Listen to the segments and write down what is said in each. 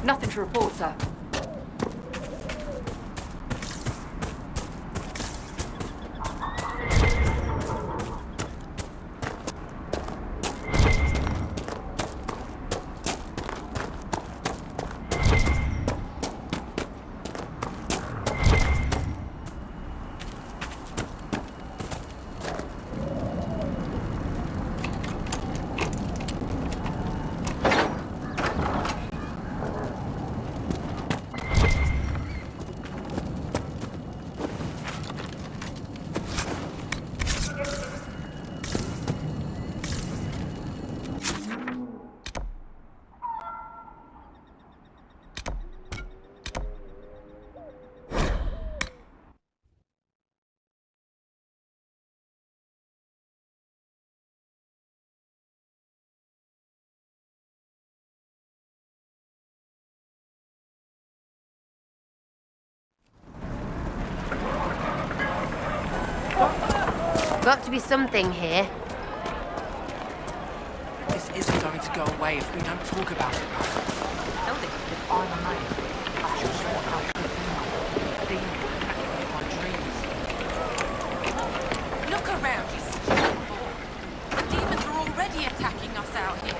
Nothing to report, sir. Got to be something here. This isn't going to go away if we don't talk about it. Look around you. The demons are already attacking us out here.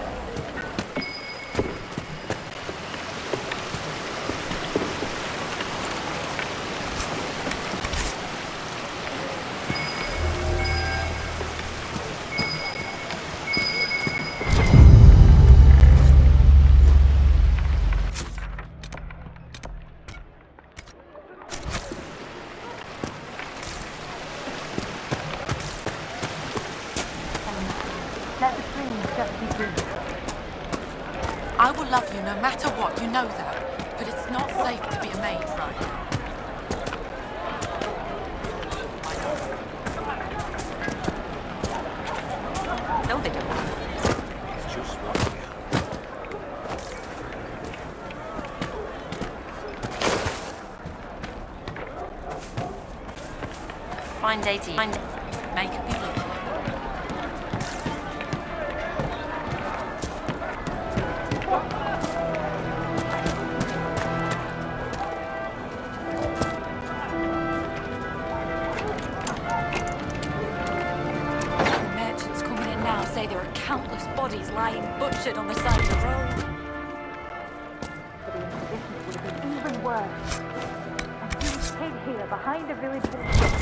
Let the dreams just be dreams. I will love you no matter what, you know that. But it's not safe to be a maid right now. No, they don't. It's just what we are. Find 80. Make a believe. Merchants coming in now say there are countless bodies lying butchered on the side of the road. For the Inquisition, it would have been even worse. And you came here behind a village wall.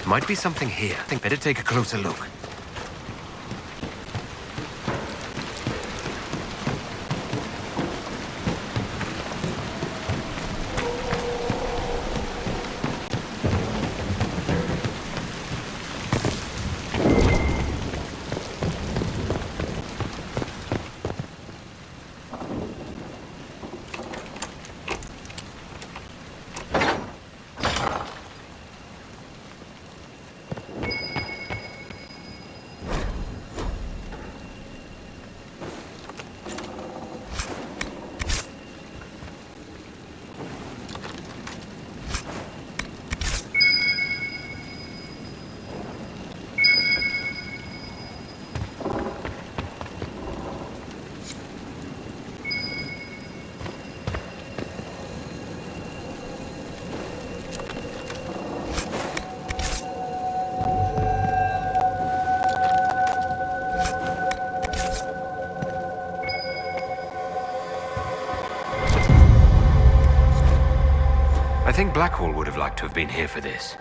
Might be something here. I think better take a closer look. I think Blackhall would have liked to have been here for this.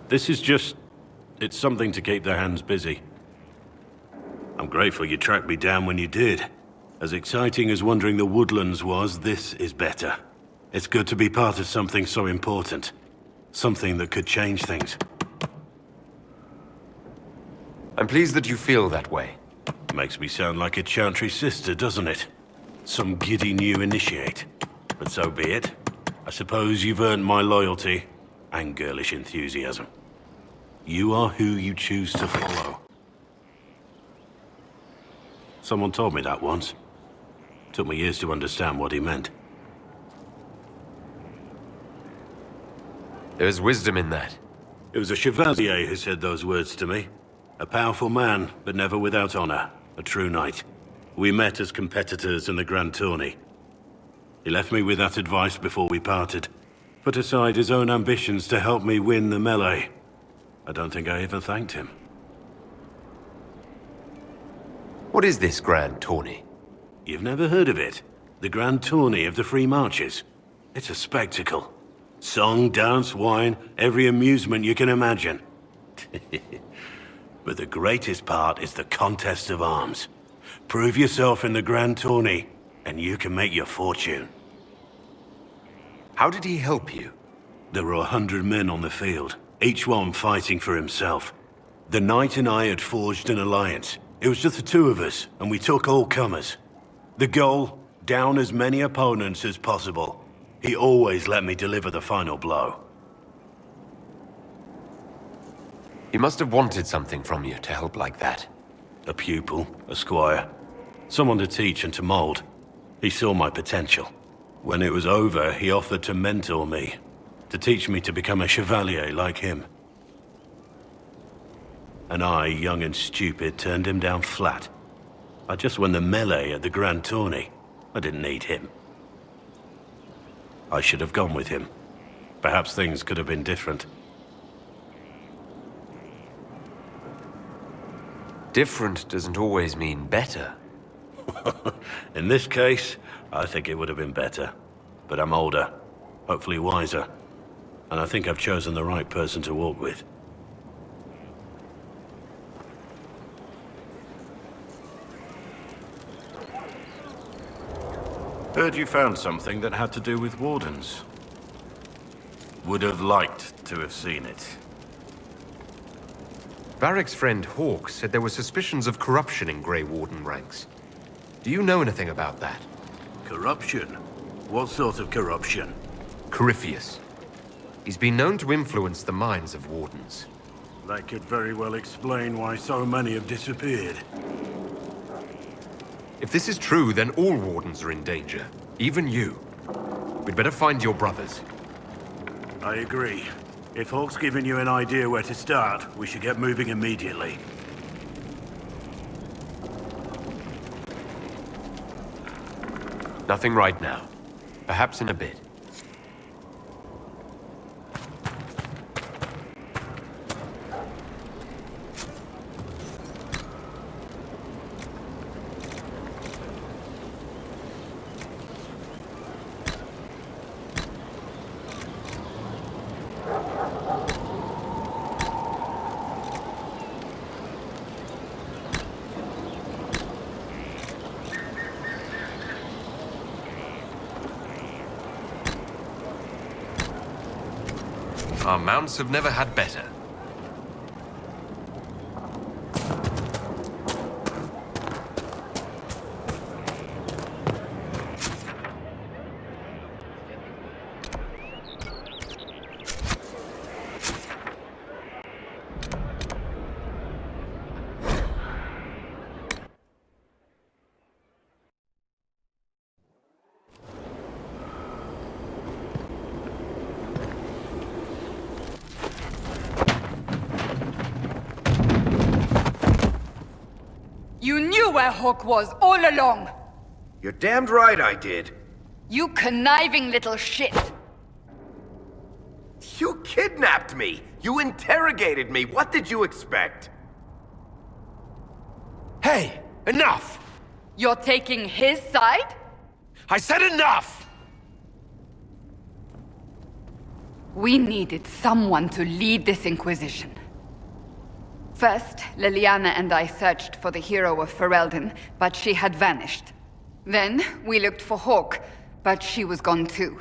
This is just... it's something to keep their hands busy. I'm grateful you tracked me down when you did. As exciting as wandering the woodlands was, this is better. It's good to be part of something so important. Something that could change things. I'm pleased that you feel that way. Makes me sound like a Chantry sister, doesn't it? Some giddy new initiate. But so be it. I suppose you've earned my loyalty and girlish enthusiasm. You are who you choose to follow. Someone told me that once. Took me years to understand what he meant. There's wisdom in that. It was a chevalier who said those words to me. A powerful man, but never without honor. A true knight. We met as competitors in the Grand Tourney. He left me with that advice before we parted. Put aside his own ambitions to help me win the melee. I don't think I even thanked him. What is this Grand Tourney? You've never heard of it? The Grand Tourney of the Free Marches. It's a spectacle. Song, dance, wine, every amusement you can imagine. But the greatest part is the contest of arms. Prove yourself in the Grand Tourney, and you can make your fortune. How did he help you? There were 100 men on the field, each one fighting for himself. The knight and I had forged an alliance. It was just the two of us, and we took all comers. The goal, down as many opponents as possible. He always let me deliver the final blow. He must have wanted something from you to help like that. A pupil, a squire. Someone to teach and to mold. He saw my potential. When it was over, he offered to mentor me. To teach me to become a chevalier like him. And I, young and stupid, turned him down flat. I just won the melee at the Grand Tourney. I didn't need him. I should have gone with him. Perhaps things could have been different. Different doesn't always mean better. In this case, I think it would have been better. But I'm older, hopefully wiser. And I think I've chosen the right person to walk with. Heard you found something that had to do with wardens. Would have liked to have seen it. Varric's friend Hawke said there were suspicions of corruption in Grey Warden ranks. Do you know anything about that? Corruption? What sort of corruption? Corypheus. He's been known to influence the minds of wardens. That could very well explain why so many have disappeared. If this is true, then all wardens are in danger. Even you. We'd better find your brothers. I agree. If Hawke's given you an idea where to start, we should get moving immediately. Nothing right now. Perhaps in a bit. Our mounts have never had better. You knew where Hawke was all along! You're damned right I did. You conniving little shit! You kidnapped me! You interrogated me! What did you expect? Hey! Enough! You're taking his side? I said enough! We needed someone to lead this Inquisition. First, Liliana and I searched for the hero of Ferelden, but she had vanished. Then, we looked for Hawke, but she was gone too.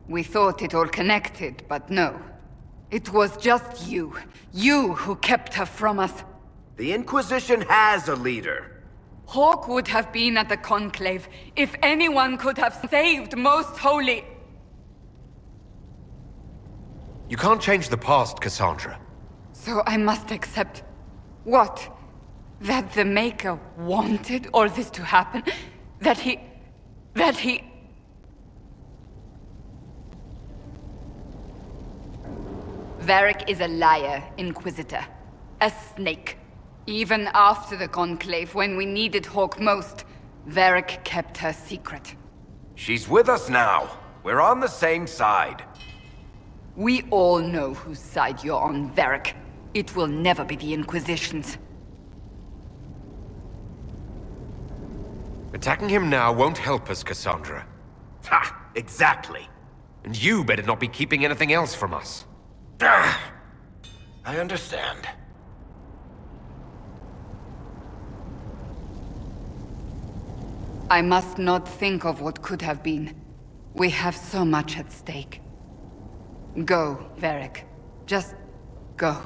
We thought it all connected, but no. It was just you. You who kept her from us. The Inquisition has a leader. Hawke would have been at the Conclave if anyone could have saved Most Holy. You can't change the past, Cassandra. So I must accept... what? That the Maker wanted all this to happen? That he... Varric is a liar, Inquisitor. A snake. Even after the Conclave, when we needed Hawke most, Varric kept her secret. She's with us now. We're on the same side. We all know whose side you're on, Varric. It will never be the Inquisition's. Attacking him now won't help us, Cassandra. Ha! Exactly. And you better not be keeping anything else from us. Ah, I understand. I must not think of what could have been. We have so much at stake. Go, Varric. Just go.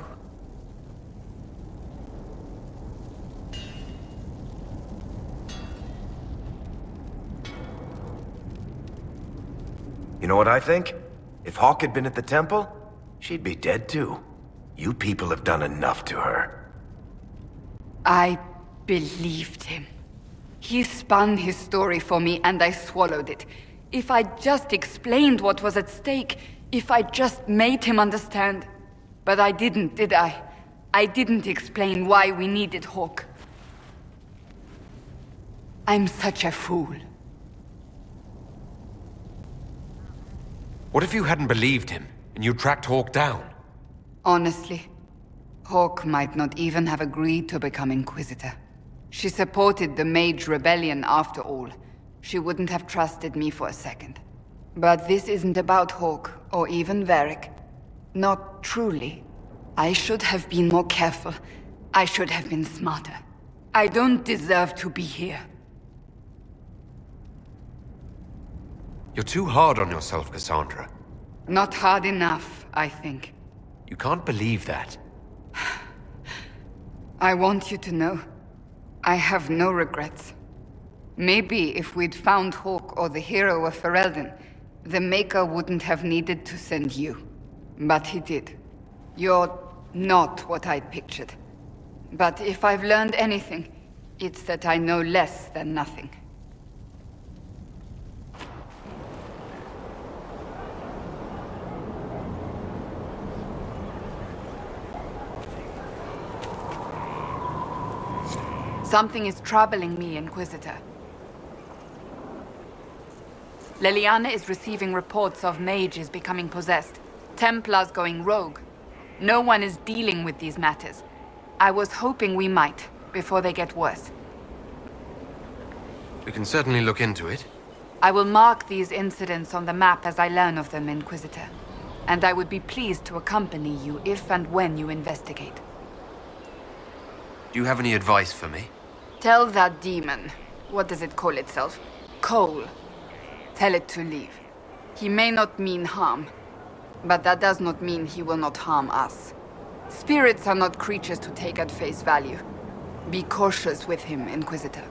You know what I think? If Hawke had been at the temple, she'd be dead too. You people have done enough to her. I believed him. He spun his story for me and I swallowed it. If I just explained what was at stake, if I just made him understand. But I didn't, did I? I didn't explain why we needed Hawke. I'm such a fool. What if you hadn't believed him, and you tracked Hawke down? Honestly, Hawke might not even have agreed to become Inquisitor. She supported the Mage Rebellion after all. She wouldn't have trusted me for a second. But this isn't about Hawke, or even Varric. Not truly. I should have been more careful. I should have been smarter. I don't deserve to be here. You're too hard on yourself, Cassandra. Not hard enough, I think. You can't believe that. I want you to know, I have no regrets. Maybe if we'd found Hawke or the hero of Ferelden, the Maker wouldn't have needed to send you. But he did. You're not what I'd pictured. But if I've learned anything, it's that I know less than nothing. Something is troubling me, Inquisitor. Leliana is receiving reports of mages becoming possessed, Templars going rogue. No one is dealing with these matters. I was hoping we might, before they get worse. We can certainly look into it. I will mark these incidents on the map as I learn of them, Inquisitor. And I would be pleased to accompany you if and when you investigate. Do you have any advice for me? Tell that demon, what does it call itself? Cole. Tell it to leave. He may not mean harm, but that does not mean he will not harm us. Spirits are not creatures to take at face value. Be cautious with him, Inquisitor.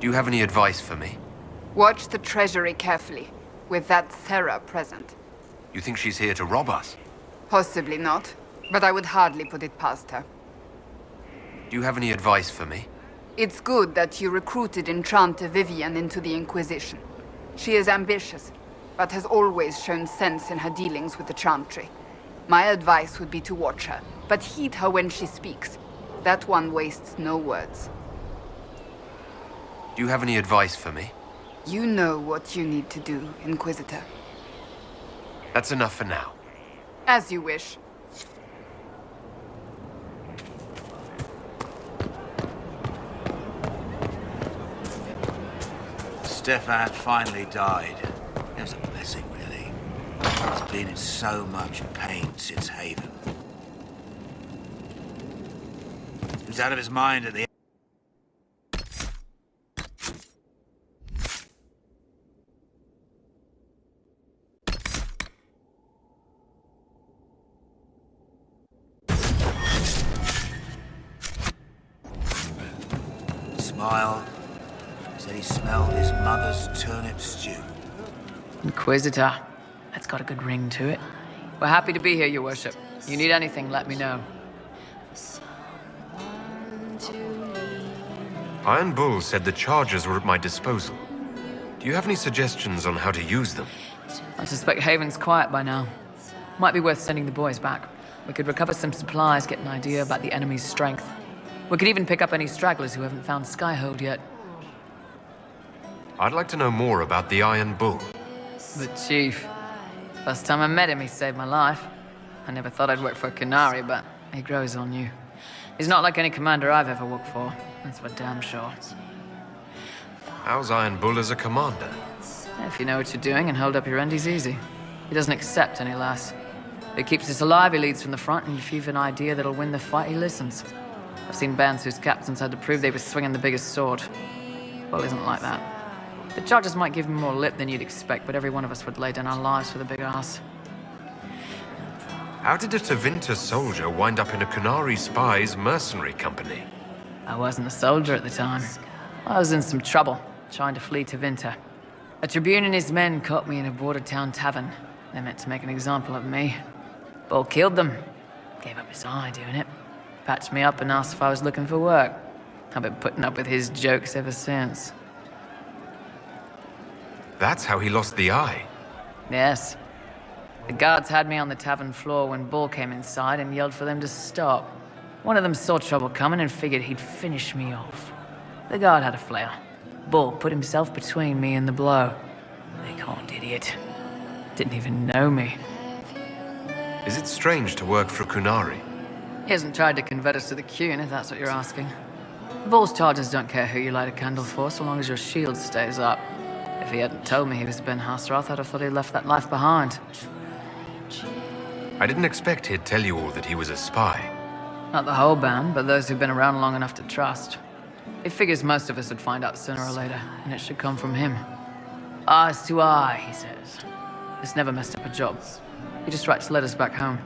Do you have any advice for me? Watch the treasury carefully, with that Sarah present. You think she's here to rob us? Possibly not, but I would hardly put it past her. Do you have any advice for me? It's good that you recruited Enchanter Vivian into the Inquisition. She is ambitious, but has always shown sense in her dealings with the Chantry. My advice would be to watch her, but heed her when she speaks. That one wastes no words. Do you have any advice for me? You know what you need to do, Inquisitor. That's enough for now. As you wish. Stefan finally died. It was a blessing, really. He's been in so much pain since Haven. He was out of his mind at the smile. Said he smelled his mother's turnip stew. Inquisitor. That's got a good ring to it. We're happy to be here, Your Worship. You need anything, let me know. Iron Bull said the charges were at my disposal. Do you have any suggestions on how to use them? I suspect Haven's quiet by now. Might be worth sending the boys back. We could recover some supplies, get an idea about the enemy's strength. We could even pick up any stragglers who haven't found Skyhold yet. I'd like to know more about the Iron Bull. The Chief. First time I met him, he saved my life. I never thought I'd work for a Canary, but he grows on you. He's not like any commander I've ever worked for. That's for damn sure. How's Iron Bull as a commander? If you know what you're doing and hold up your end, he's easy. He doesn't accept any less. If he keeps us alive, he leads from the front, and if you've an idea that'll win the fight, he listens. I've seen bands whose captains had to prove they were swinging the biggest sword. Bull isn't like that. The charges might give him more lip than you'd expect, but every one of us would lay down our lives for the big ass. How did a Tevinter soldier wind up in a Canary spy's mercenary company? I wasn't a soldier at the time. I was in some trouble, trying to flee to Tevinter. A Tribune and his men caught me in a border town tavern. They meant to make an example of me. Bull killed them. Gave up his eye doing it. Patched me up and asked if I was looking for work. I've been putting up with his jokes ever since. That's how he lost the eye. Yes. The guards had me on the tavern floor when Bull came inside and yelled for them to stop. One of them saw trouble coming and figured he'd finish me off. The guard had a flare. Bull put himself between me and the blow. They called idiot. Didn't even know me. Is it strange to work for Kunari? He hasn't tried to convert us to the Qun, if that's what you're asking. Bull's charges don't care who you light a candle for, so long as your shield stays up. If he hadn't told me he was Ben Hasrath, I'd have thought he'd left that life behind. I didn't expect he'd tell you all that he was a spy. Not the whole band, but those who've been around long enough to trust. He figures most of us would find out sooner or later, and it should come from him. Eyes to eye, he says. This never messed up a job. He just writes letters back home.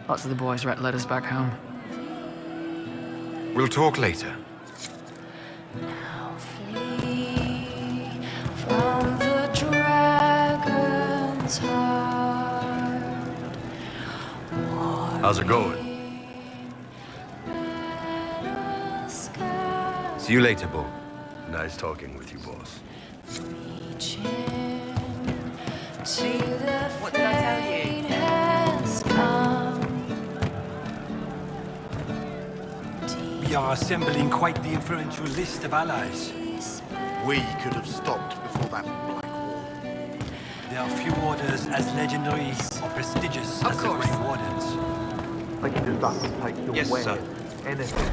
Lots of the boys write letters back home. We'll talk later. Now flee from the dragon's heart. How's it going? See you later, Bull. Nice talking with you, boss. What did I tell you? We are assembling quite the influential list of allies. We could have stopped before that Black Wall. There are few orders as legendary or prestigious as the Grey Wardens. They can just up and take your Yes, sir. anything.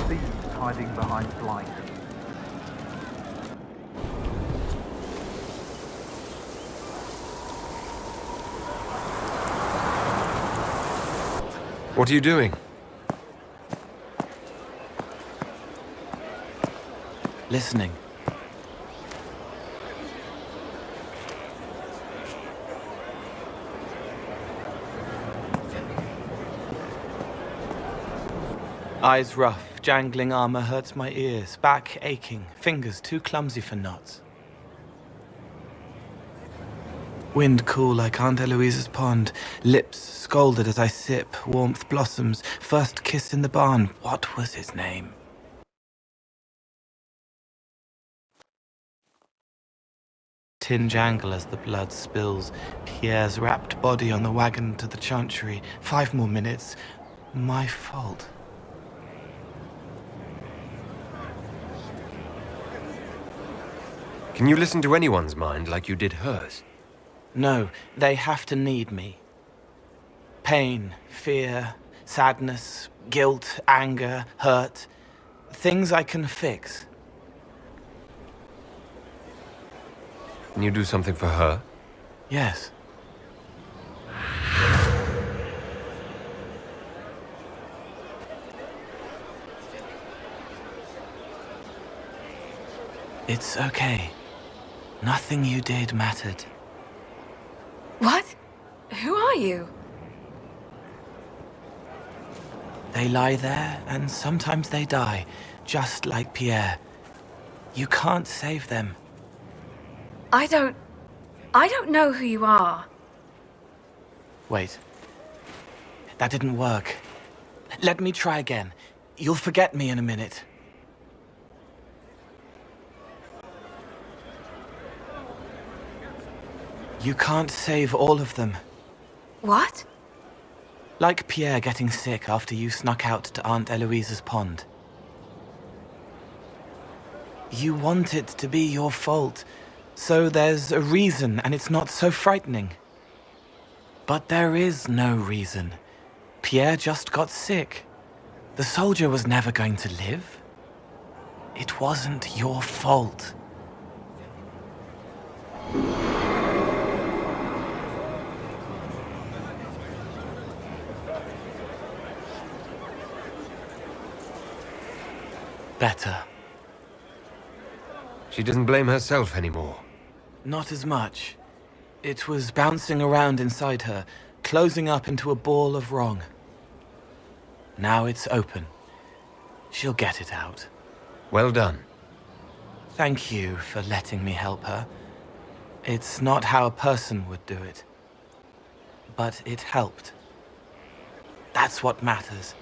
Thieves hiding behind blind. What are you doing? Listening. Eyes rough, jangling armor hurts my ears, back aching, fingers too clumsy for knots. Wind cool like Aunt Eloise's pond, lips scalded as I sip, warmth blossoms, first kiss in the barn. What was his name? Tin jangle as the blood spills, Pierre's wrapped body on the wagon to the chantry. 5 more minutes. My fault. Can you listen to anyone's mind like you did hers? No, they have to need me. Pain, fear, sadness, guilt, anger, hurt. Things I can fix. Can you do something for her? Yes. It's okay. Nothing you did mattered. What? Who are you? They lie there, and sometimes they die, just like Pierre. You can't save them. I don't know who you are. Wait. That didn't work. Let me try again. You'll forget me in a minute. You can't save all of them. What? Like Pierre getting sick after you snuck out to Aunt Eloise's pond. You want it to be your fault, so there's a reason and it's not so frightening. But there is no reason. Pierre just got sick. The soldier was never going to live. It wasn't your fault. Better. She doesn't blame herself anymore. Not as much. It was bouncing around inside her, closing up into a ball of wrong. Now it's open. She'll get it out. Well done. Thank you for letting me help her. It's not how a person would do it. But it helped. That's what matters.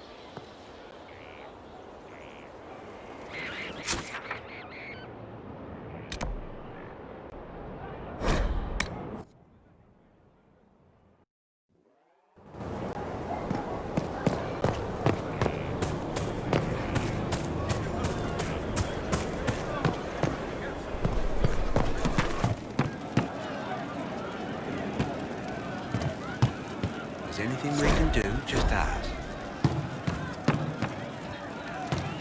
Anything we can do, just ask.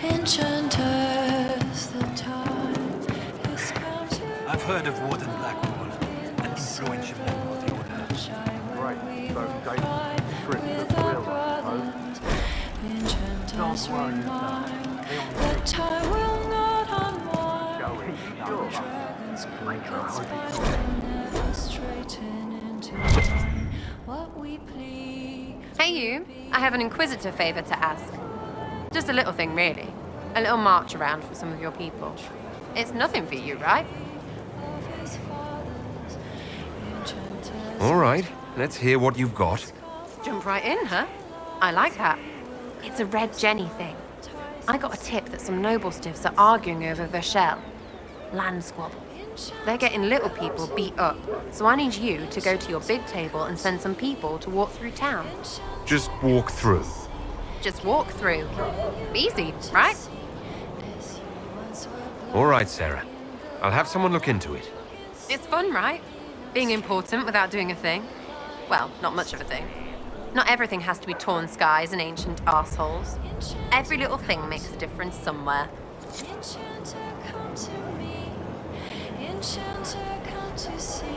Enchanters, the time has come to. I've heard of Warden Blackwall, an influential member of the Order. Right, so Dave's trip to the wheel, I suppose. Enchanters remind that time will not unwind. Dragons crickets find never straighten into line. What we please. Hey you, I have an Inquisitor favor to ask. Just a little thing, really. A little march around for some of your people. It's nothing for you, right? All right, let's hear what you've got. Jump right in, huh? I like that. It's a Red Jenny thing. I got a tip that some noble stiffs are arguing over Vershel. Land squabble. They're getting little people beat up, so I need you to go to your big table and send some people to walk through town. Just walk through. Just walk through. Easy, right? All right, Sarah. I'll have someone look into it. It's fun, right? Being important without doing a thing. Well, not much of a thing. Not everything has to be torn skies and ancient arseholes. Every little thing makes a difference somewhere.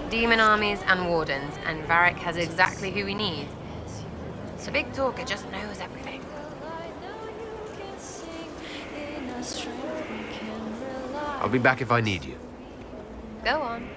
Demon armies and wardens, and Varric has exactly who we need. The big talker just knows everything. I'll be back if I need you. Go on.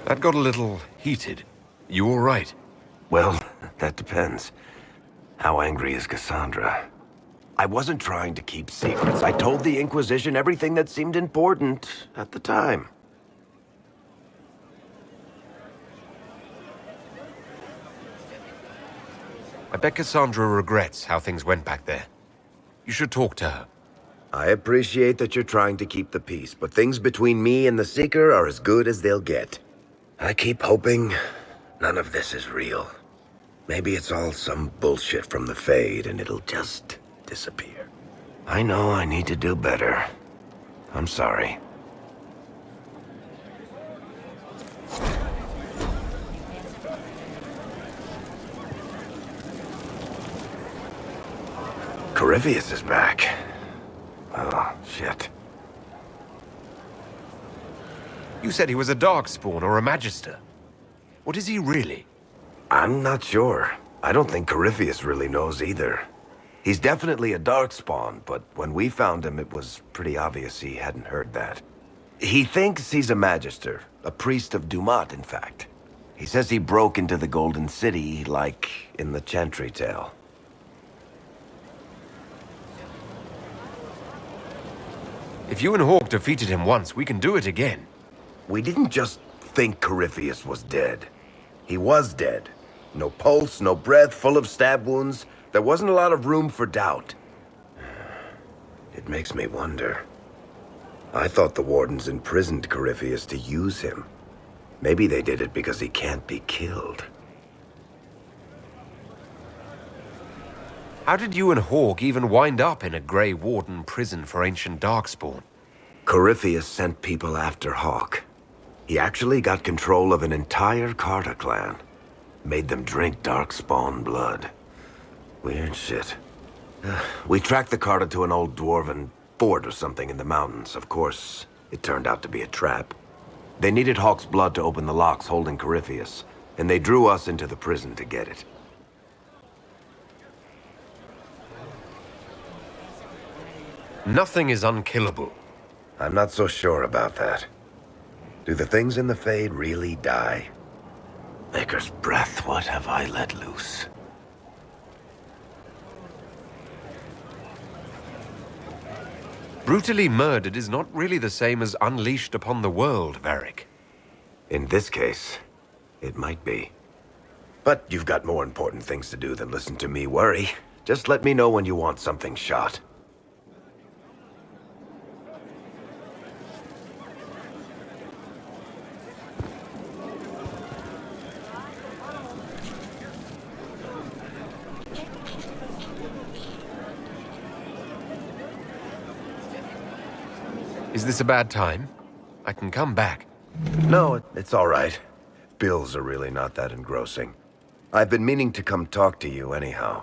That got a little heated. You all right? Well, that depends. How angry is Cassandra? I wasn't trying to keep secrets. I told the Inquisition everything that seemed important at the time. I bet Cassandra regrets how things went back there. You should talk to her. I appreciate that you're trying to keep the peace, but things between me and the Seeker are as good as they'll get. I keep hoping none of this is real. Maybe it's all some bullshit from the Fade and it'll just disappear. I know I need to do better. I'm sorry. Corypheus is back. Oh, shit. You said he was a Darkspawn or a Magister. What is he really? I'm not sure. I don't think Corypheus really knows either. He's definitely a darkspawn, but when we found him, it was pretty obvious he hadn't heard that. He thinks he's a magister, a priest of Dumat, in fact. He says he broke into the Golden City, like in the Chantry tale. If you and Hawk defeated him once, we can do it again. We didn't just think Corypheus was dead. He was dead. No pulse, no breath, full of stab wounds. There wasn't a lot of room for doubt. It makes me wonder. I thought the Wardens imprisoned Corypheus to use him. Maybe they did it because he can't be killed. How did you and Hawk even wind up in a Grey Warden prison for ancient Darkspawn? Corypheus sent people after Hawk. He actually got control of an entire Carter clan. Made them drink Darkspawn blood. Weird shit. We tracked the Carter to an old dwarven fort or something in the mountains. Of course, it turned out to be a trap. They needed Hawk's blood to open the locks holding Corypheus, and they drew us into the prison to get it. Nothing is unkillable. I'm not so sure about that. Do the things in the Fade really die? Maker's breath, what have I let loose? Brutally murdered is not really the same as unleashed upon the world, Varric. In this case, it might be. But you've got more important things to do than listen to me worry. Just let me know when you want something shot. Is this a bad time? I can come back. No, it's all right. Bills are really not that engrossing. I've been meaning to come talk to you anyhow.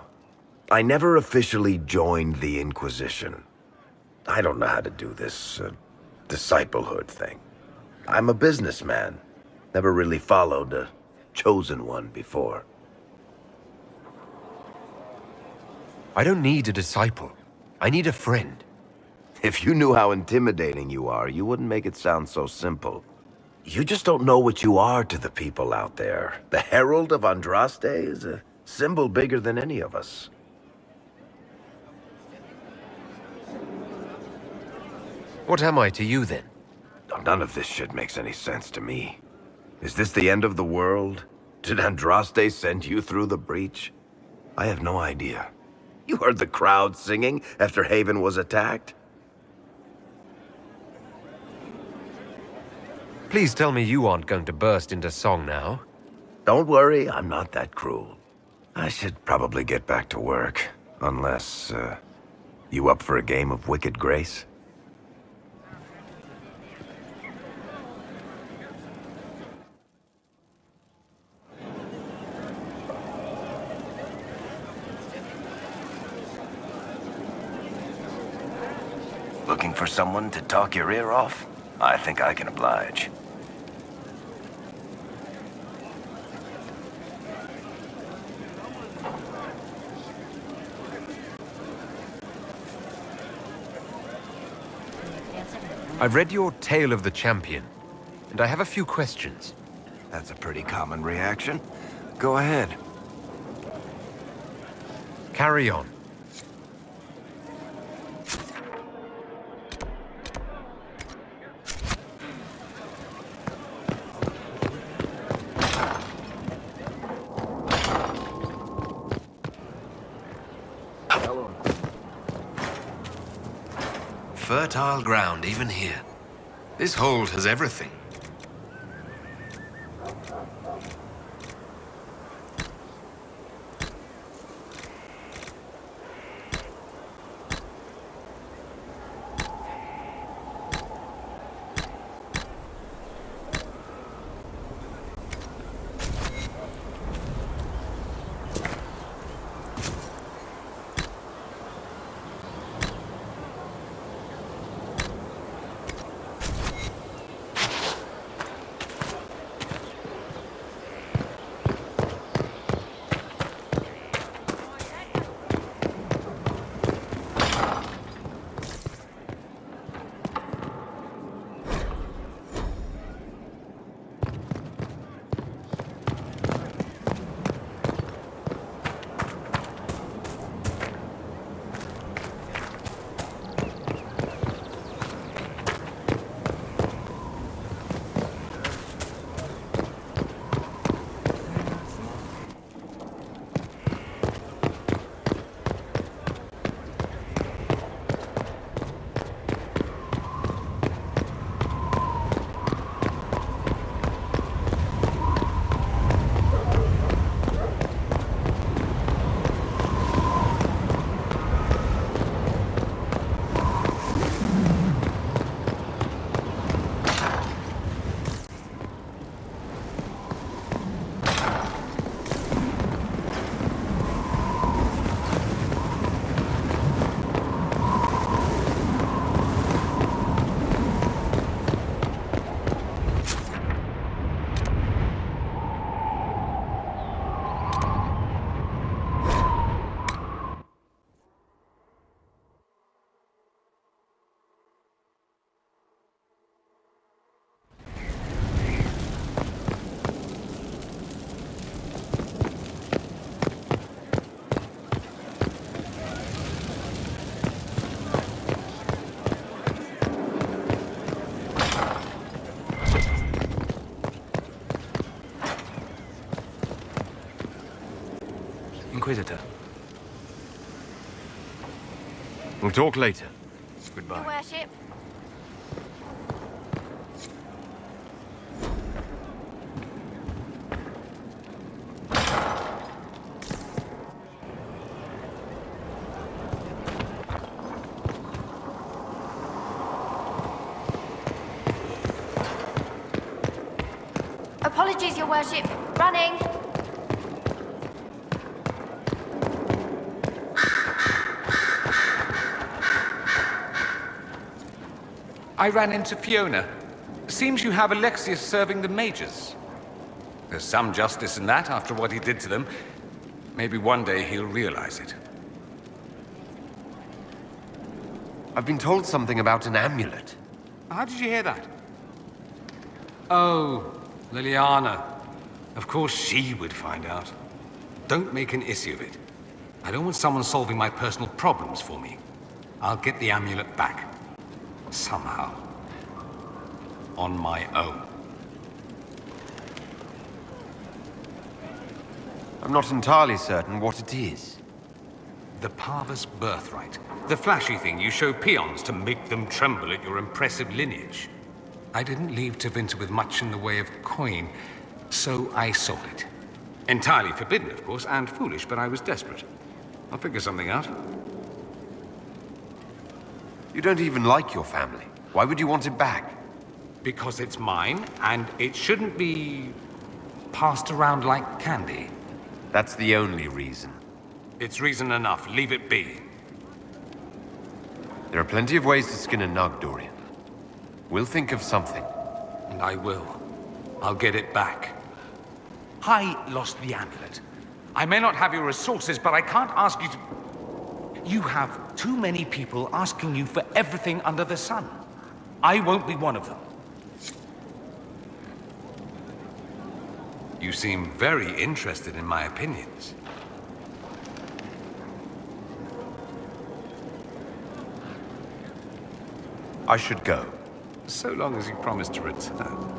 I never officially joined the Inquisition. I don't know how to do this disciplehood thing. I'm a businessman. Never really followed a chosen one before. I don't need a disciple. I need a friend. If you knew how intimidating you are, you wouldn't make it sound so simple. You just don't know what you are to the people out there. The Herald of Andraste is a symbol bigger than any of us. What am I to you, then? None of this shit makes any sense to me. Is this the end of the world? Did Andraste send you through the breach? I have no idea. You heard the crowd singing after Haven was attacked? Please tell me you aren't going to burst into song now. Don't worry, I'm not that cruel. I should probably get back to work. Unless, you up for a game of Wicked Grace? Looking for someone to talk your ear off? I think I can oblige. I've read your Tale of the Champion, and I have a few questions. That's a pretty common reaction. Go ahead. Carry on. Fertile ground, even here. This hold has everything. Inquisitor. We'll talk later. Your Goodbye. worship. Apologies, your worship. Running. I ran into Fiona. Seems you have Alexius serving the mages. There's some justice in that after what he did to them. Maybe one day he'll realize it. I've been told something about an amulet. How did you hear that? Oh, Liliana. Of course she would find out. Don't make an issue of it. I don't want someone solving my personal problems for me. I'll get the amulet back. Somehow. On my own. I'm not entirely certain what it is. The Parva's birthright. The flashy thing you show peons to make them tremble at your impressive lineage. I didn't leave Tevinter with much in the way of coin, so I sold it. Entirely forbidden, of course, and foolish, but I was desperate. I'll figure something out. You don't even like your family. Why would you want it back? Because it's mine, and it shouldn't be passed around like candy. That's the only reason. It's reason enough. Leave it be. There are plenty of ways to skin a nug, Dorian. We'll think of something. And I will. I'll get it back. I lost the amulet. I may not have your resources, but I can't ask you to... You have too many people asking you for everything under the sun. I won't be one of them. You seem very interested in my opinions. I should go. So long as you promise to return.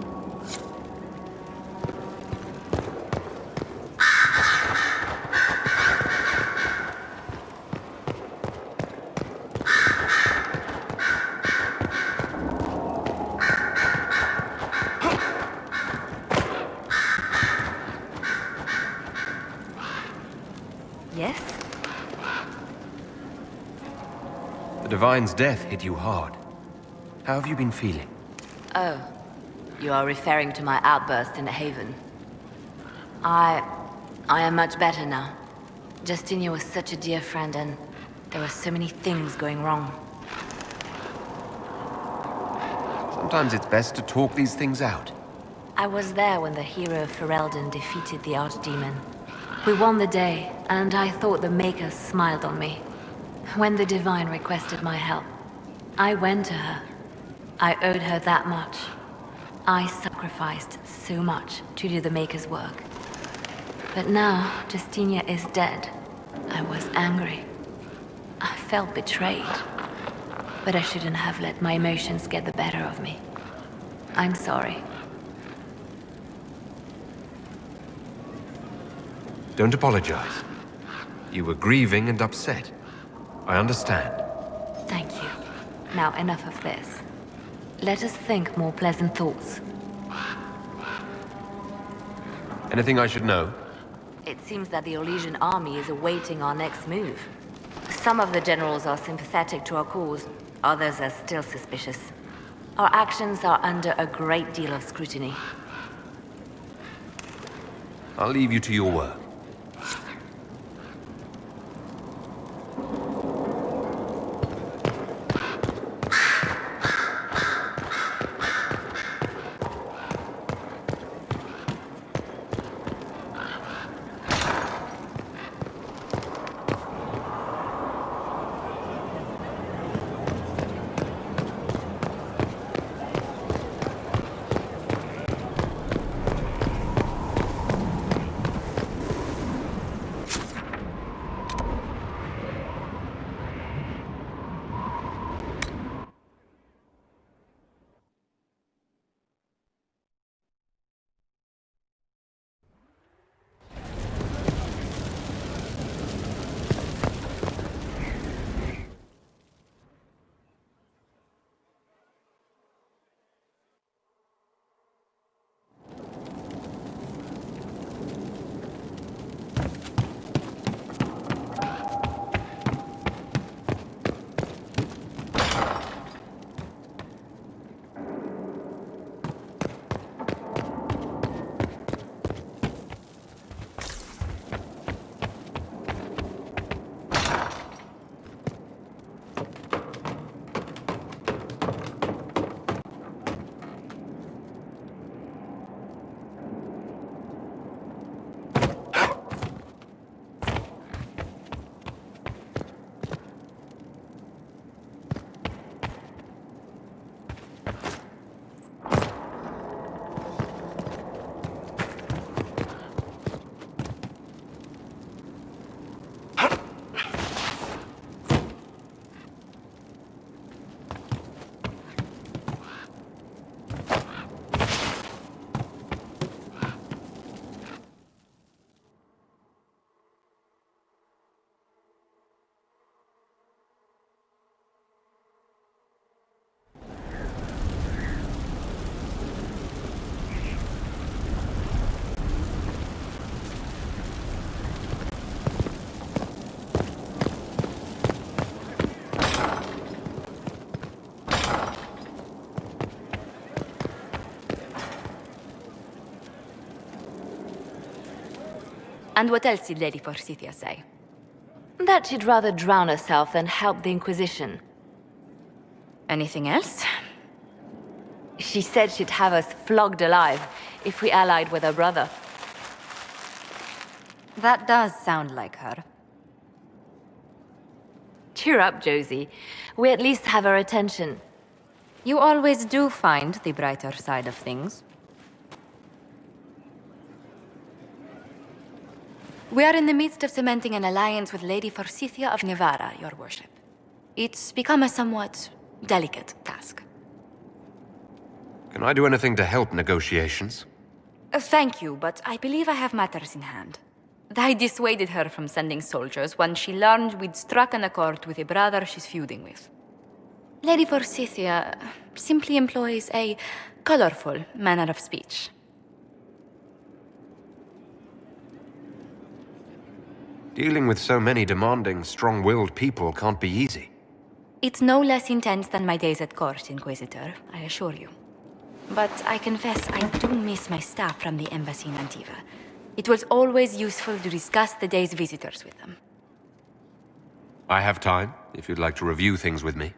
Yes? The Divine's death hit you hard. How have you been feeling? Oh, you are referring to my outburst in the Haven. I am much better now. Justinia was such a dear friend, and there were so many things going wrong. Sometimes it's best to talk these things out. I was there when the hero Ferelden defeated the Archdemon. We won the day, and I thought the Maker smiled on me. When the Divine requested my help, I went to her. I owed her that much. I sacrificed so much to do the Maker's work. But now, Justinia is dead. I was angry. I felt betrayed. But I shouldn't have let my emotions get the better of me. I'm sorry. Don't apologize. You were grieving and upset. I understand. Thank you. Now enough of this. Let us think more pleasant thoughts. Anything I should know? It seems that the Orlesian army is awaiting our next move. Some of the generals are sympathetic to our cause, others are still suspicious. Our actions are under a great deal of scrutiny. I'll leave you to your work. And what else did Lady Forsythia say? That she'd rather drown herself than help the Inquisition. Anything else? She said she'd have us flogged alive if we allied with her brother. That does sound like her. Cheer up, Josie. We at least have her attention. You always do find the brighter side of things. We are in the midst of cementing an alliance with Lady Forsythia of Navarra, your worship. It's become a somewhat delicate task. Can I do anything to help negotiations? Thank you, but I believe I have matters in hand. I dissuaded her from sending soldiers when she learned we'd struck an accord with a brother she's feuding with. Lady Forsythia simply employs a colorful manner of speech. Dealing with so many demanding, strong-willed people can't be easy. It's no less intense than my days at court, Inquisitor, I assure you. But I confess I do miss my staff from the embassy in Antiva. It was always useful to discuss the day's visitors with them. I have time, if you'd like to review things with me.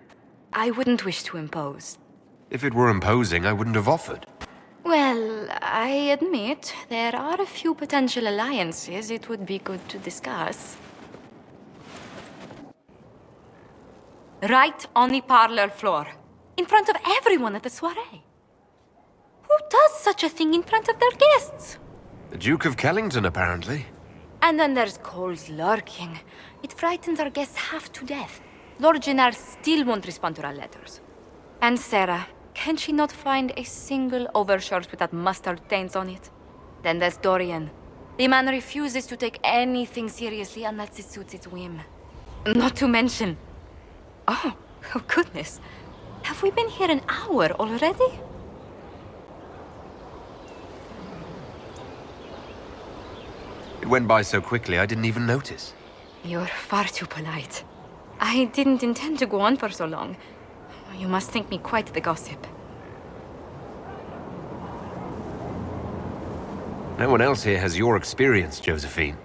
I wouldn't wish to impose. If it were imposing, I wouldn't have offered. Well, I admit there are a few potential alliances it would be good to discuss. Right on the parlor floor, in front of everyone at the soiree. Who does such a thing in front of their guests? The Duke of Kellington, apparently. And then there's Cole's lurking. It frightens our guests half to death. Lord Gennard still won't respond to our letters. And Sarah, can she not find a single overshirt without mustard stains on it? Then there's Dorian. The man refuses to take anything seriously unless it suits its whim. Not to mention... Oh goodness. Have we been here an hour already? It went by so quickly I didn't even notice. You're far too polite. I didn't intend to go on for so long. You must think me quite the gossip. No one else here has your experience, Josephine.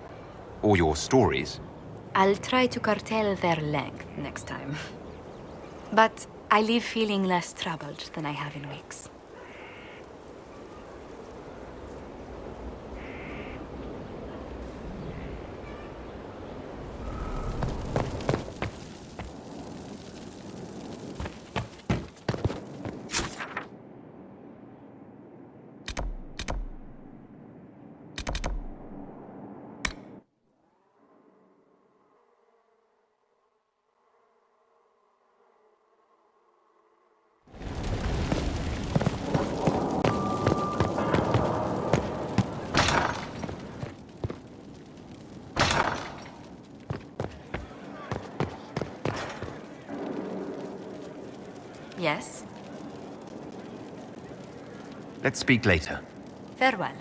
Or your stories. I'll try to curtail their length next time. But I leave feeling less troubled than I have in weeks. Yes? Let's speak later. Farewell.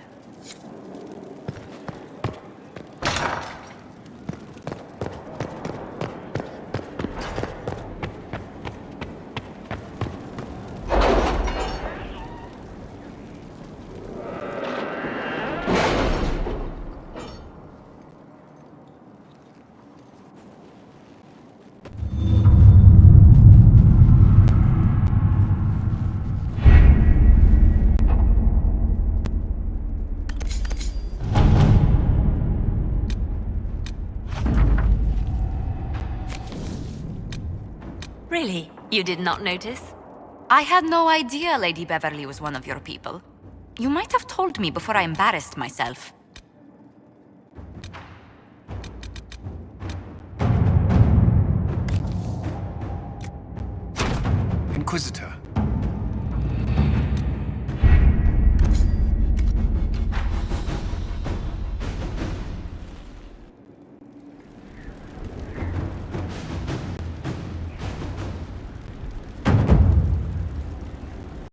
Really? You did not notice? I had no idea Lady Beverly was one of your people. You might have told me before I embarrassed myself. Inquisitor,